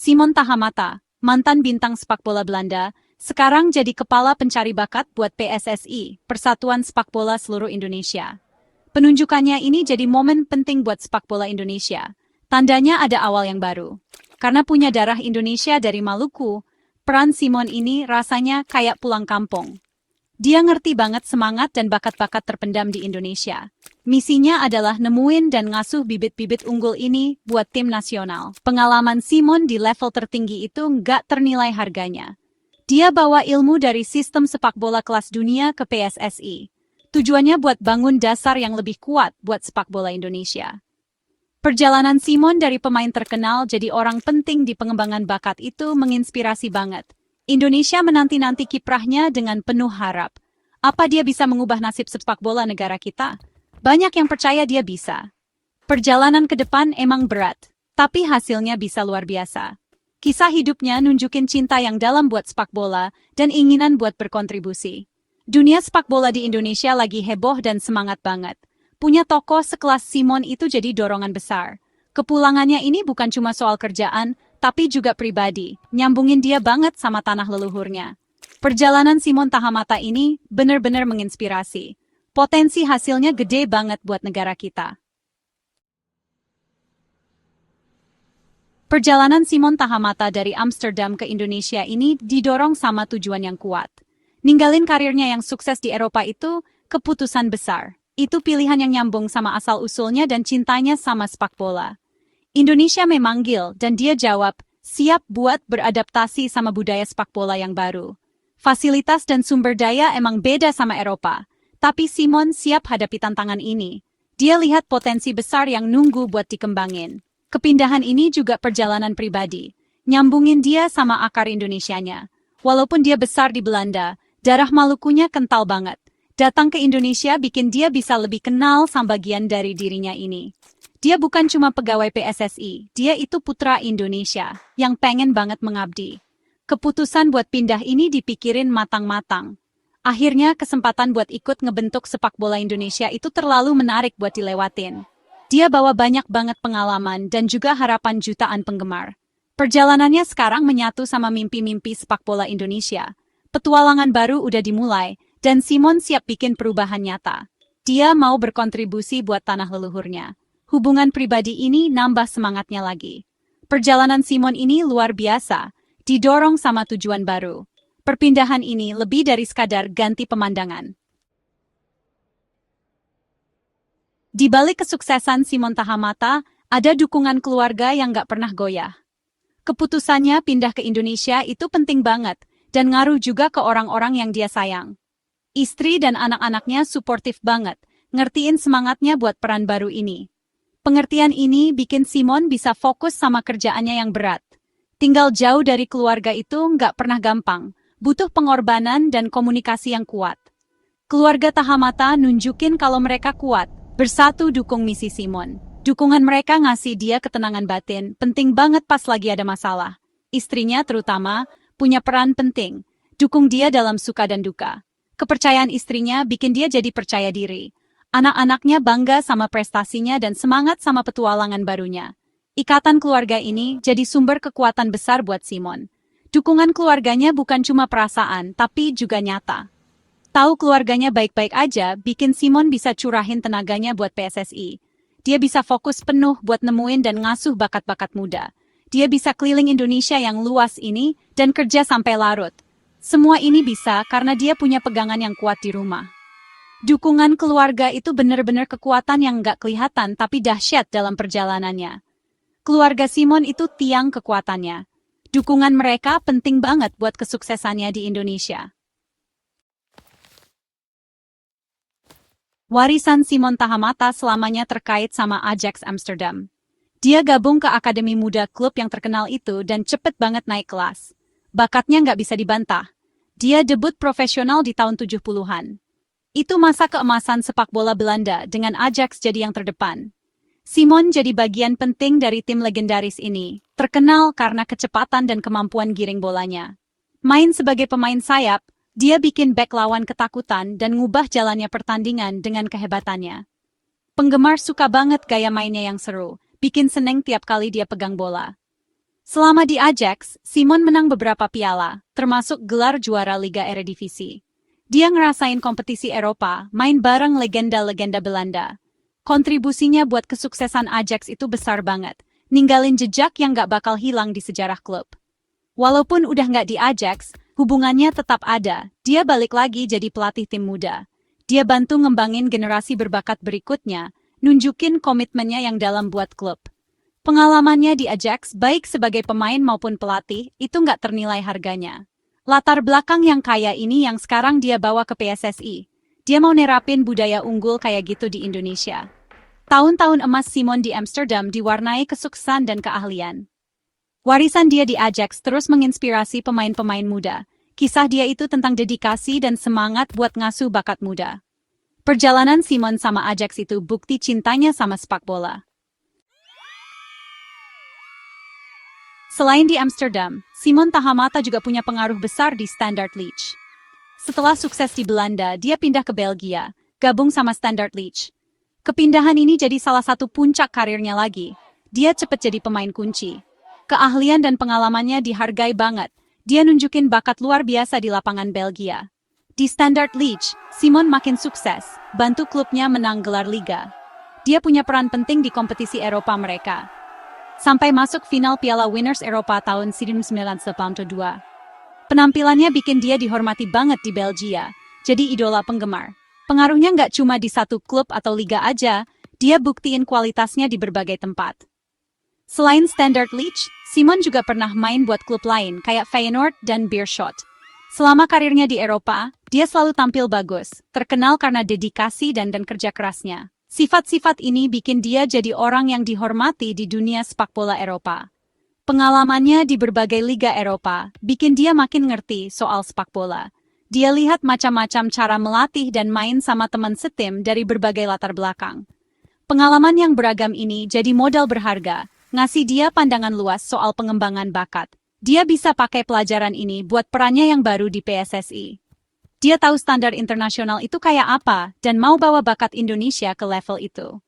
Simon Tahamata, mantan bintang sepak bola Belanda, sekarang jadi kepala pencari bakat buat PSSI, Persatuan Sepak Bola Seluruh Indonesia. Penunjukannya ini jadi momen penting buat sepak bola Indonesia. Tandanya ada awal yang baru. Karena punya darah Indonesia dari Maluku, peran Simon ini rasanya kayak pulang kampung. Dia ngerti banget semangat dan bakat-bakat terpendam di Indonesia. Misinya adalah nemuin dan ngasuh bibit-bibit unggul ini buat tim nasional. Pengalaman Simon di level tertinggi itu nggak ternilai harganya. Dia bawa ilmu dari sistem sepak bola kelas dunia ke PSSI. Tujuannya buat bangun dasar yang lebih kuat buat sepak bola Indonesia. Perjalanan Simon dari pemain terkenal jadi orang penting di pengembangan bakat itu menginspirasi banget. Indonesia menanti-nanti kiprahnya dengan penuh harap. Apa dia bisa mengubah nasib sepak bola negara kita? Banyak yang percaya dia bisa. Perjalanan ke depan emang berat, tapi hasilnya bisa luar biasa. Kisah hidupnya nunjukin cinta yang dalam buat sepak bola dan inginan buat berkontribusi. Dunia sepak bola di Indonesia lagi heboh dan semangat banget. Punya tokoh sekelas Simon itu jadi dorongan besar. Kepulangannya ini bukan cuma soal kerjaan, tapi juga pribadi, nyambungin dia banget sama tanah leluhurnya. Perjalanan Simon Tahamata ini benar-benar menginspirasi. Potensi hasilnya gede banget buat negara kita. Perjalanan Simon Tahamata dari Amsterdam ke Indonesia ini didorong sama tujuan yang kuat. Ninggalin karirnya yang sukses di Eropa itu keputusan besar. Itu pilihan yang nyambung sama asal-usulnya dan cintanya sama sepak bola. Indonesia memanggil dan dia jawab, siap buat beradaptasi sama budaya sepak bola yang baru. Fasilitas dan sumber daya emang beda sama Eropa, tapi Simon siap hadapi tantangan ini. Dia lihat potensi besar yang nunggu buat dikembangin. Kepindahan ini juga perjalanan pribadi, nyambungin dia sama akar Indonesianya. Walaupun dia besar di Belanda, darah Malukunya kental banget. Datang ke Indonesia bikin dia bisa lebih kenal sama bagian dari dirinya ini. Dia bukan cuma pegawai PSSI, dia itu putra Indonesia yang pengen banget mengabdi. Keputusan buat pindah ini dipikirin matang-matang. Akhirnya kesempatan buat ikut ngebentuk sepak bola Indonesia itu terlalu menarik buat dilewatin. Dia bawa banyak banget pengalaman dan juga harapan jutaan penggemar. Perjalanannya sekarang menyatu sama mimpi-mimpi sepak bola Indonesia. Petualangan baru udah dimulai, dan Simon siap bikin perubahan nyata. Dia mau berkontribusi buat tanah leluhurnya. Hubungan pribadi ini nambah semangatnya lagi. Perjalanan Simon ini luar biasa, didorong sama tujuan baru. Perpindahan ini lebih dari sekadar ganti pemandangan. Di balik kesuksesan Simon Tahamata, ada dukungan keluarga yang gak pernah goyah. Keputusannya pindah ke Indonesia itu penting banget, dan ngaruh juga ke orang-orang yang dia sayang. Istri dan anak-anaknya suportif banget, ngertiin semangatnya buat peran baru ini. Pengertian ini bikin Simon bisa fokus sama kerjaannya yang berat. Tinggal jauh dari keluarga itu nggak pernah gampang, butuh pengorbanan dan komunikasi yang kuat. Keluarga Tahamata nunjukin kalau mereka kuat, bersatu dukung misi Simon. Dukungan mereka ngasih dia ketenangan batin, penting banget pas lagi ada masalah. Istrinya terutama punya peran penting, dukung dia dalam suka dan duka. Kepercayaan istrinya bikin dia jadi percaya diri. Anak-anaknya bangga sama prestasinya dan semangat sama petualangan barunya. Ikatan keluarga ini jadi sumber kekuatan besar buat Simon. Dukungan keluarganya bukan cuma perasaan, tapi juga nyata. Tahu keluarganya baik-baik aja, bikin Simon bisa curahin tenaganya buat PSSI. Dia bisa fokus penuh buat nemuin dan ngasuh bakat-bakat muda. Dia bisa keliling Indonesia yang luas ini dan kerja sampai larut. Semua ini bisa karena dia punya pegangan yang kuat di rumah. Dukungan keluarga itu benar-benar kekuatan yang nggak kelihatan tapi dahsyat dalam perjalanannya. Keluarga Simon itu tiang kekuatannya. Dukungan mereka penting banget buat kesuksesannya di Indonesia. Warisan Simon Tahamata selamanya terkait sama Ajax Amsterdam. Dia gabung ke akademi muda klub yang terkenal itu dan cepet banget naik kelas. Bakatnya nggak bisa dibantah. Dia debut profesional di tahun 70-an. Itu masa keemasan sepak bola Belanda dengan Ajax jadi yang terdepan. Simon jadi bagian penting dari tim legendaris ini, terkenal karena kecepatan dan kemampuan giring bolanya. Main sebagai pemain sayap, dia bikin bek lawan ketakutan dan ngubah jalannya pertandingan dengan kehebatannya. Penggemar suka banget gaya mainnya yang seru, bikin seneng tiap kali dia pegang bola. Selama di Ajax, Simon menang beberapa piala, termasuk gelar juara Liga Eredivisie. Dia ngerasain kompetisi Eropa, main bareng legenda-legenda Belanda. Kontribusinya buat kesuksesan Ajax itu besar banget, ninggalin jejak yang gak bakal hilang di sejarah klub. Walaupun udah nggak di Ajax, hubungannya tetap ada. Dia balik lagi jadi pelatih tim muda. Dia bantu ngembangin generasi berbakat berikutnya, nunjukin komitmennya yang dalam buat klub. Pengalamannya di Ajax, baik sebagai pemain maupun pelatih, itu nggak ternilai harganya. Latar belakang yang kaya ini yang sekarang dia bawa ke PSSI. Dia mau nerapin budaya unggul kayak gitu di Indonesia. Tahun-tahun emas Simon di Amsterdam diwarnai kesuksesan dan keahlian. Warisan dia di Ajax terus menginspirasi pemain-pemain muda. Kisah dia itu tentang dedikasi dan semangat buat ngasuh bakat muda. Perjalanan Simon sama Ajax itu bukti cintanya sama sepak bola. Selain di Amsterdam, Simon Tahamata juga punya pengaruh besar di Standard Liège. Setelah sukses di Belanda, dia pindah ke Belgia, gabung sama Standard Liège. Kepindahan ini jadi salah satu puncak karirnya lagi. Dia cepat jadi pemain kunci. Keahlian dan pengalamannya dihargai banget. Dia nunjukin bakat luar biasa di lapangan Belgia. Di Standard Liège, Simon makin sukses, bantu klubnya menang gelar liga. Dia punya peran penting di kompetisi Eropa mereka. Sampai masuk final Piala Winners Eropa tahun 1982. Penampilannya bikin dia dihormati banget di Belgia, jadi idola penggemar. Pengaruhnya nggak cuma di satu klub atau liga aja, dia buktiin kualitasnya di berbagai tempat. Selain Standard Liège, Simon juga pernah main buat klub lain kayak Feyenoord dan Beerschot. Selama karirnya di Eropa, dia selalu tampil bagus, terkenal karena dedikasi dan kerja kerasnya. Sifat-sifat ini bikin dia jadi orang yang dihormati di dunia sepak bola Eropa. Pengalamannya di berbagai liga Eropa bikin dia makin ngerti soal sepak bola. Dia lihat macam-macam cara melatih dan main sama teman setim dari berbagai latar belakang. Pengalaman yang beragam ini jadi modal berharga, ngasih dia pandangan luas soal pengembangan bakat. Dia bisa pakai pelajaran ini buat perannya yang baru di PSSI. Dia tahu standar internasional itu kayak apa dan mau bawa bakat Indonesia ke level itu.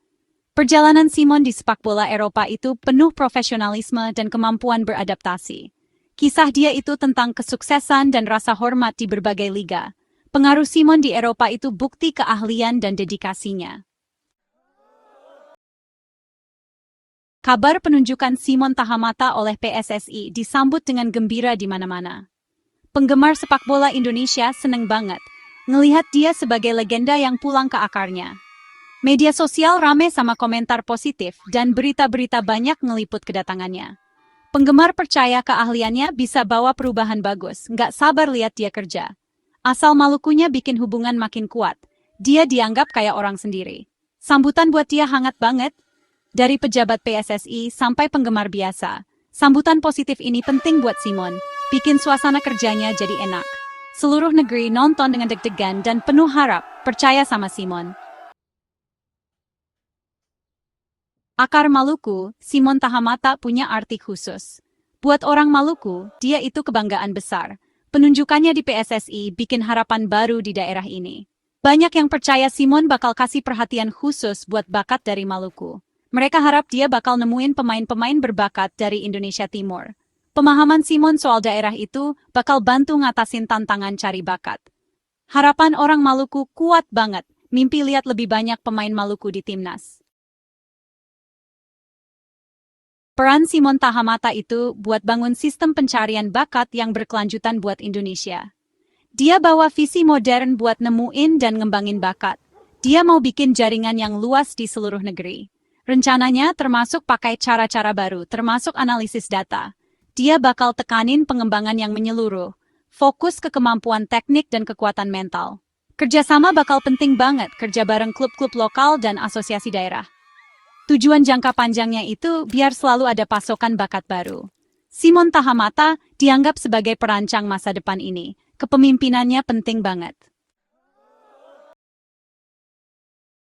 Perjalanan Simon di sepak bola Eropa itu penuh profesionalisme dan kemampuan beradaptasi. Kisah dia itu tentang kesuksesan dan rasa hormat di berbagai liga. Pengaruh Simon di Eropa itu bukti keahlian dan dedikasinya. Kabar penunjukan Simon Tahamata oleh PSSI disambut dengan gembira di mana-mana. Penggemar sepak bola Indonesia seneng banget ngelihat dia sebagai legenda yang pulang ke akarnya. Media sosial rame sama komentar positif dan berita-berita banyak ngeliput kedatangannya. Penggemar percaya keahliannya bisa bawa perubahan bagus, nggak sabar lihat dia kerja. Asal Malukunya bikin hubungan makin kuat, dia dianggap kayak orang sendiri. Sambutan buat dia hangat banget, dari pejabat PSSI sampai penggemar biasa. Sambutan positif ini penting buat Simon, bikin suasana kerjanya jadi enak. Seluruh negeri nonton dengan deg-degan dan penuh harap, percaya sama Simon. Akar Maluku, Simon Tahamata punya arti khusus. Buat orang Maluku, dia itu kebanggaan besar. Penunjukannya di PSSI bikin harapan baru di daerah ini. Banyak yang percaya Simon bakal kasih perhatian khusus buat bakat dari Maluku. Mereka harap dia bakal nemuin pemain-pemain berbakat dari Indonesia Timur. Pemahaman Simon soal daerah itu bakal bantu ngatasin tantangan cari bakat. Harapan orang Maluku kuat banget, mimpi lihat lebih banyak pemain Maluku di timnas. Peran Simon Tahamata itu buat bangun sistem pencarian bakat yang berkelanjutan buat Indonesia. Dia bawa visi modern buat nemuin dan ngembangin bakat. Dia mau bikin jaringan yang luas di seluruh negeri. Rencananya termasuk pakai cara-cara baru, termasuk analisis data. Dia bakal tekanin pengembangan yang menyeluruh, fokus ke kemampuan teknik dan kekuatan mental. Kerjasama bakal penting banget, kerja bareng klub-klub lokal dan asosiasi daerah. Tujuan jangka panjangnya itu biar selalu ada pasokan bakat baru. Simon Tahamata dianggap sebagai perancang masa depan ini. Kepemimpinannya penting banget.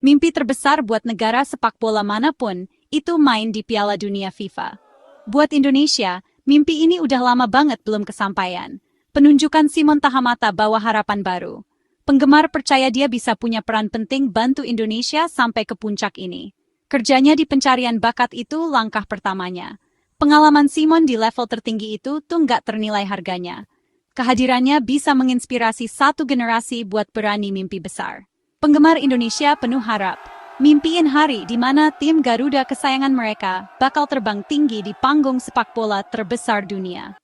Mimpi terbesar buat negara sepak bola manapun itu main di Piala Dunia FIFA. Buat Indonesia, mimpi ini udah lama banget belum kesampaian. Penunjukan Simon Tahamata bawa harapan baru. Penggemar percaya dia bisa punya peran penting bantu Indonesia sampai ke puncak ini. Kerjanya di pencarian bakat itu langkah pertamanya. Pengalaman Simon di level tertinggi itu tuh nggak ternilai harganya. Kehadirannya bisa menginspirasi satu generasi buat berani mimpi besar. Penggemar Indonesia penuh harap. Mimpiin hari di mana tim Garuda kesayangan mereka bakal terbang tinggi di panggung sepak bola terbesar dunia.